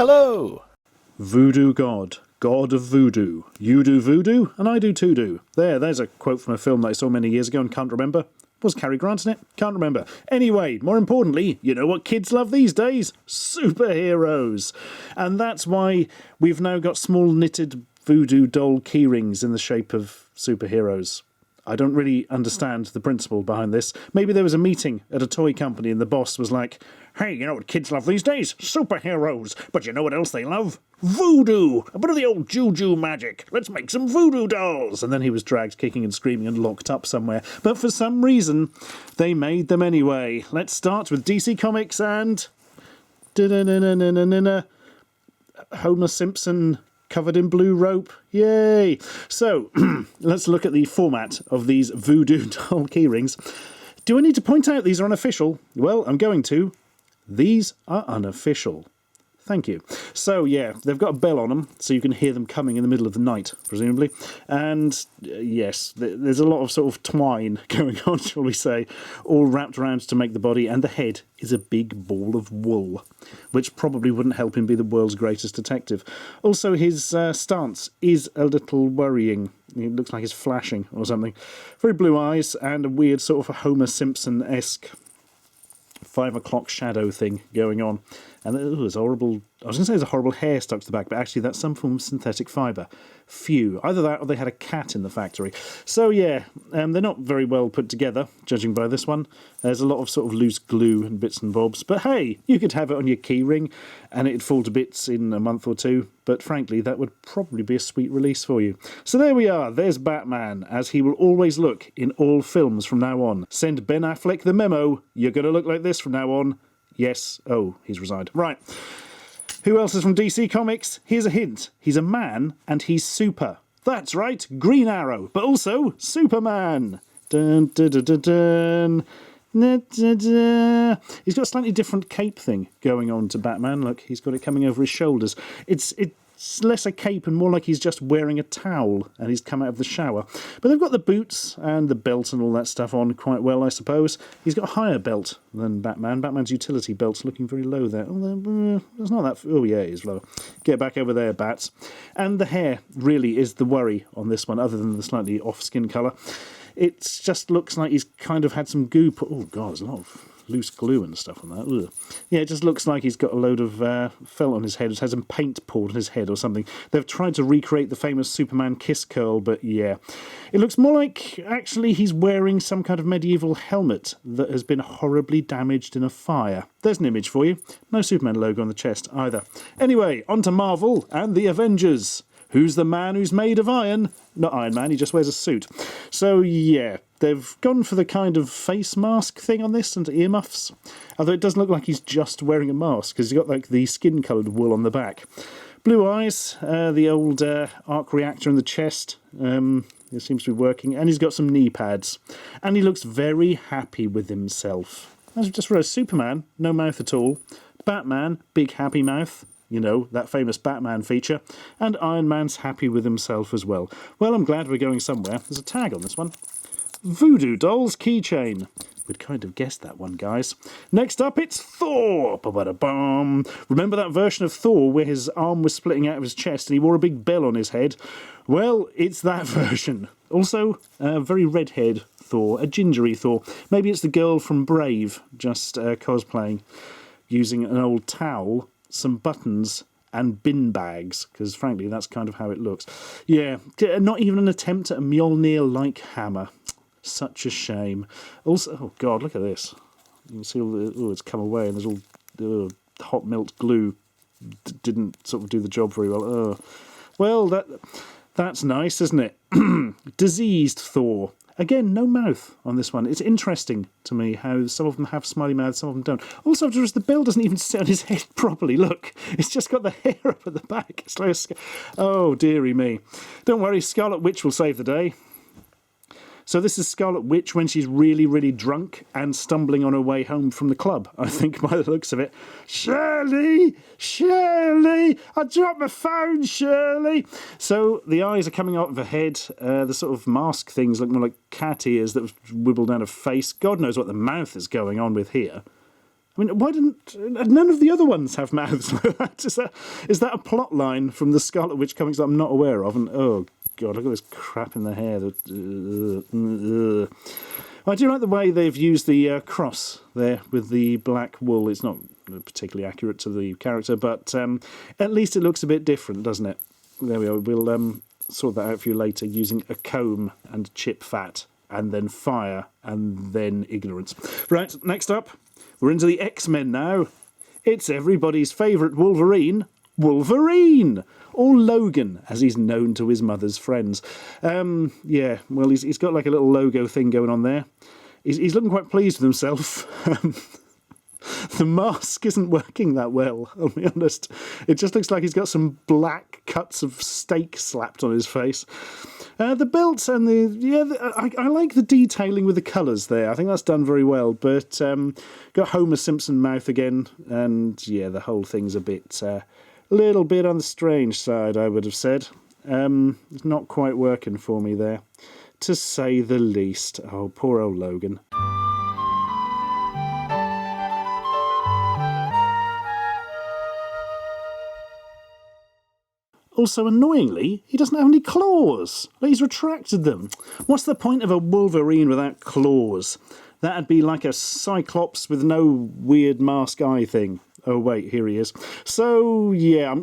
Hello! Voodoo God, God of Voodoo. You do voodoo, and I do too do. There's a quote from a film that I saw many years ago and can't remember. Was Cary Grant in it? Can't remember. Anyway, more importantly, you know what kids love these days? Superheroes. And that's why we've now got small knitted voodoo doll keyrings in the shape of superheroes. I don't really understand the principle behind this. Maybe there was a meeting at a toy company and the boss was like, hey, you know what kids love these days? Superheroes. But you know what else they love? Voodoo. A bit of the old juju magic. Let's make some voodoo dolls. And then he was dragged kicking and screaming and locked up somewhere. But for some reason, they made them anyway. Let's start with DC Comics and... Homer Simpson covered in blue rope. Yay! So, let's look at the format of these voodoo doll keyrings. Do I need to point out these are unofficial? Well, I'm going to. These are unofficial. Thank you. So, yeah, they've got a bell on them, so you can hear them coming in the middle of the night, presumably. And, yes, there's a lot of sort of twine going on, shall we say, all wrapped around to make the body, and the head is a big ball of wool, which probably wouldn't help him be the world's greatest detective. Also, his stance is a little worrying. It looks like he's flashing or something. Very blue eyes and a weird sort of Homer Simpson-esque 5 o'clock shadow thing going on. And there's horrible... I was going to say there's a horrible hair stuck to the back, but actually that's some form of synthetic fibre. Phew. Either that or they had a cat in the factory. So, yeah, they're not very well put together, judging by this one. There's a lot of sort of loose glue and bits and bobs. But hey, you could have it on your key ring and it'd fall to bits in a month or two. But frankly, that would probably be a sweet release for you. So there we are. There's Batman, as he will always look in all films from now on. Send Ben Affleck the memo. You're going to look like this from now on. Yes. Oh, he's resigned. Right. Who else is from DC Comics? Here's a hint. He's a man and he's super. That's right, Green Arrow, but also Superman. Dun, dun, dun, dun, dun. He's got a slightly different cape thing going on to Batman. Look, he's got it coming over his shoulders. It's less a cape and more like he's just wearing a towel and he's come out of the shower. But they've got the boots and the belt and all that stuff on quite well, I suppose. He's got a higher belt than Batman. Batman's utility belt's looking very low there. It's not that... Oh, yeah, he's low. Get back over there, Bats. And the hair really is the worry on this one, other than the slightly off-skin colour. It just looks like he's kind of had some goo put... Oh, God, there's a lot of loose glue and stuff on that. Ugh. Yeah, it just looks like he's got a load of felt on his head. It has some paint poured on his head or something. They've tried to recreate the famous Superman kiss curl, but yeah. It looks more like, actually, he's wearing some kind of medieval helmet that has been horribly damaged in a fire. There's an image for you. No Superman logo on the chest either. Anyway, on to Marvel and the Avengers. Who's the man who's made of iron? Not Iron Man, he just wears a suit. So, yeah, they've gone for the kind of face mask thing on this and earmuffs. Although it doesn't look like he's just wearing a mask, because he's got, like, the skin-coloured wool on the back. Blue eyes, the old arc reactor in the chest. It seems to be working. And he's got some knee pads. And he looks very happy with himself. As we just realised, Superman, no mouth at all. Batman, big happy mouth. You know, that famous Batman feature. And Iron Man's happy with himself as well. Well, I'm glad we're going somewhere. There's a tag on this one. Voodoo Dolls Keychain. We'd kind of guessed that one, guys. Next up, it's Thor. Ba-ba-da-bum. Remember that version of Thor where his arm was splitting out of his chest and he wore a big bell on his head? Well, it's that version. Also, a very red-haired Thor, a gingery Thor. Maybe it's the girl from Brave, just cosplaying, using an old towel, some buttons and bin bags, because frankly that's kind of how it looks. Yeah, not even an attempt at a Mjolnir-like hammer. Such a shame. Also, oh god, look at this. You can see all the... Oh, it's come away and there's all hot melt glue. Didn't sort of do the job very well. Oh. Well, that's nice, isn't it? Diseased Thor. Again, no mouth on this one. It's interesting to me how some of them have smiley mouths, some of them don't. Also, I've noticed the bell doesn't even sit on his head properly. Look, it's just got the hair up at the back. It's like oh, dearie me. Don't worry, Scarlet Witch will save the day. So this is Scarlet Witch when she's really, really drunk and stumbling on her way home from the club, I think, by the looks of it. Shirley! Shirley! I dropped my phone, Shirley! So the eyes are coming out of her head. The sort of mask things look more like cat ears that wibble down her face. God knows what the mouth is going on with here. I mean, why didn't none of the other ones have mouths like that? Is that a plot line from the Scarlet Witch comics that I'm not aware of? And oh god, look at this crap in the hair. I do like the way they've used the cross there with the black wool. It's not particularly accurate to the character, but at least it looks a bit different, doesn't it? There we are. We'll sort that out for you later using a comb and chip fat, and then fire, and then ignorance. Right, next up, we're into the X-Men now. It's everybody's favourite Wolverine, Wolverine! Or Logan, as he's known to his mother's friends. Yeah, well, he's got like a little logo thing going on there. He's looking quite pleased with himself. The mask isn't working that well, I'll be honest. It just looks like he's got some black cuts of steak slapped on his face. The belt and I like the detailing with the colours there. I think that's done very well. But got Homer Simpson mouth again, and yeah, the whole thing's a little bit on the strange side, I would have said. It's not quite working for me there, to say the least. Oh, poor old Logan. Also, annoyingly, he doesn't have any claws. He's retracted them. What's the point of a Wolverine without claws? That'd be like a Cyclops with no weird mask eye thing. Oh, wait, here he is. So, yeah,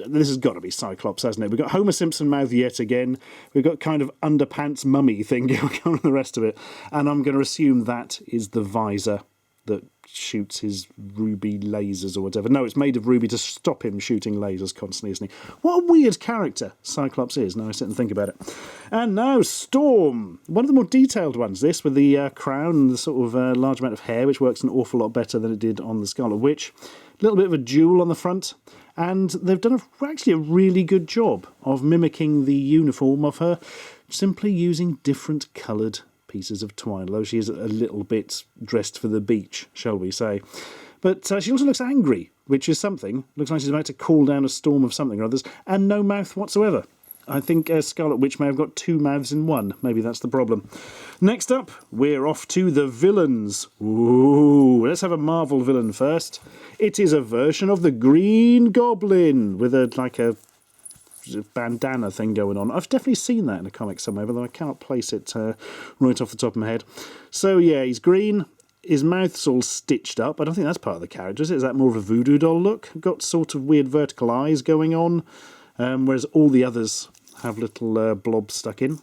this has got to be Cyclops, hasn't it? We've got Homer Simpson mouth yet again. We've got kind of underpants mummy thing going on with the rest of it. And I'm going to assume that is the visor that shoots his ruby lasers or whatever. No, it's made of ruby to stop him shooting lasers constantly, isn't he? What a weird character Cyclops is, now I sit and think about it. And now Storm, one of the more detailed ones, this, with the crown and the sort of large amount of hair, which works an awful lot better than it did on the Scarlet Witch. A little bit of a jewel on the front, and they've done actually a really good job of mimicking the uniform of her, simply using different coloured pieces of twine, although she is a little bit dressed for the beach, shall we say. But she also looks angry, which is something. Looks like she's about to call down a storm of something or others, and no mouth whatsoever. I think Scarlet Witch may have got two mouths in one. Maybe that's the problem. Next up, we're off to the villains. Ooh, let's have a Marvel villain first. It is a version of the Green Goblin with a bandana thing going on. I've definitely seen that in a comic somewhere, but I cannot place it right off the top of my head. So yeah, he's green. His mouth's all stitched up. I don't think that's part of the character, is it? Is that more of a voodoo doll look? Got sort of weird vertical eyes going on, whereas all the others have little blobs stuck in.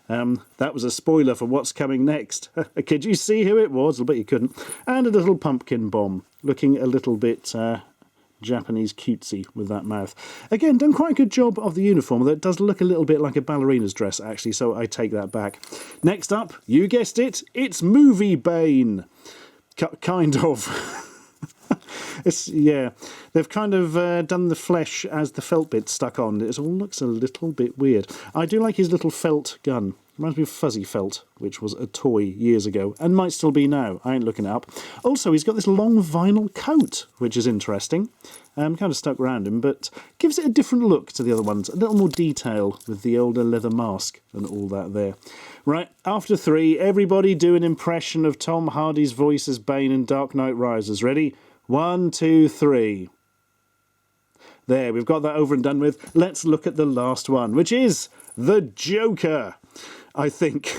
That was a spoiler for what's coming next. Could you see who it was? I bet you couldn't. And a little pumpkin bomb, looking a little bit Japanese cutesy with that mouth. Again, done quite a good job of the uniform, although it does look a little bit like a ballerina's dress, actually, so I take that back. Next up, you guessed it, it's Movie Bane. Kind of. Yeah, they've kind of done the flesh as the felt bit stuck on. It all looks a little bit weird. I do like his little felt gun. Reminds me of Fuzzy Felt, which was a toy years ago, and might still be now. I ain't looking it up. Also, he's got this long vinyl coat, which is interesting. Kind of stuck around him, but gives it a different look to the other ones. A little more detail with the older leather mask and all that there. Right, after 3, everybody do an impression of Tom Hardy's voice as Bane in Dark Knight Rises. Ready? 1, 2, 3. There, we've got that over and done with. Let's look at the last one, which is the Joker, I think.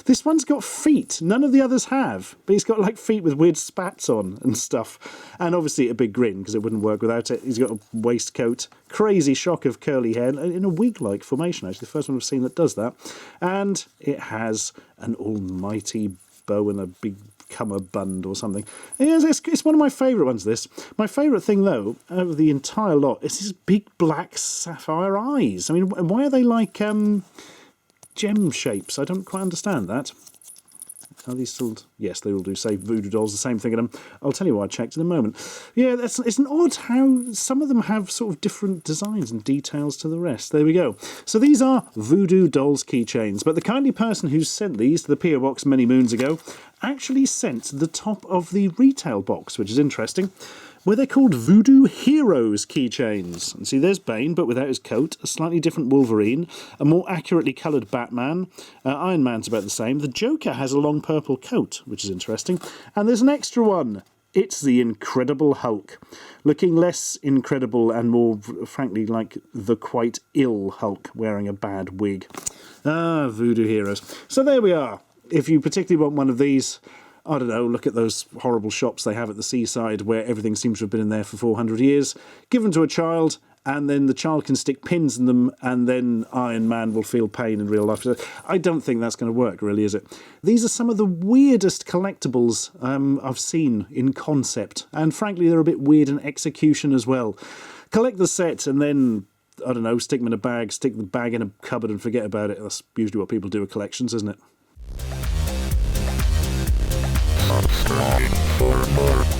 This one's got feet. None of the others have. But he's got like feet with weird spats on and stuff. And obviously a big grin, because it wouldn't work without it. He's got a waistcoat. Crazy shock of curly hair in a wig-like formation, actually. The first one I've seen that does that. And it has an almighty bow and a big cummerbund or something. It's one of my favourite ones, this. My favourite thing, though, of the entire lot is his big black sapphire eyes. I mean, why are they like gem shapes? I don't quite understand that. Are these still... Yes, they all do say Voodoo dolls, the same thing in them. I'll tell you what I checked in a moment. Yeah, it's an odd how some of them have sort of different designs and details to the rest. There we go. So these are Voodoo dolls keychains, but the kindly person who sent these to the P.O. Box many moons ago actually sent the top of the retail box, which is interesting, where they're called Voodoo Heroes keychains. And see, there's Bane, but without his coat, a slightly different Wolverine, a more accurately coloured Batman, Iron Man's about the same. The Joker has a long purple coat, which is interesting. And there's an extra one. It's the Incredible Hulk, looking less incredible and more, frankly, like the quite ill Hulk wearing a bad wig. Ah, Voodoo heroes. So there we are. If you particularly want one of these, I don't know, look at those horrible shops they have at the seaside where everything seems to have been in there for 400 years. Give them to a child, and then the child can stick pins in them, and then Iron Man will feel pain in real life. I don't think that's going to work, really, is it? These are some of the weirdest collectibles I've seen in concept, and frankly, they're a bit weird in execution as well. Collect the set, and then, I don't know, stick them in a bag, stick the bag in a cupboard and forget about it. That's usually what people do with collections, isn't it? Subscribe for more.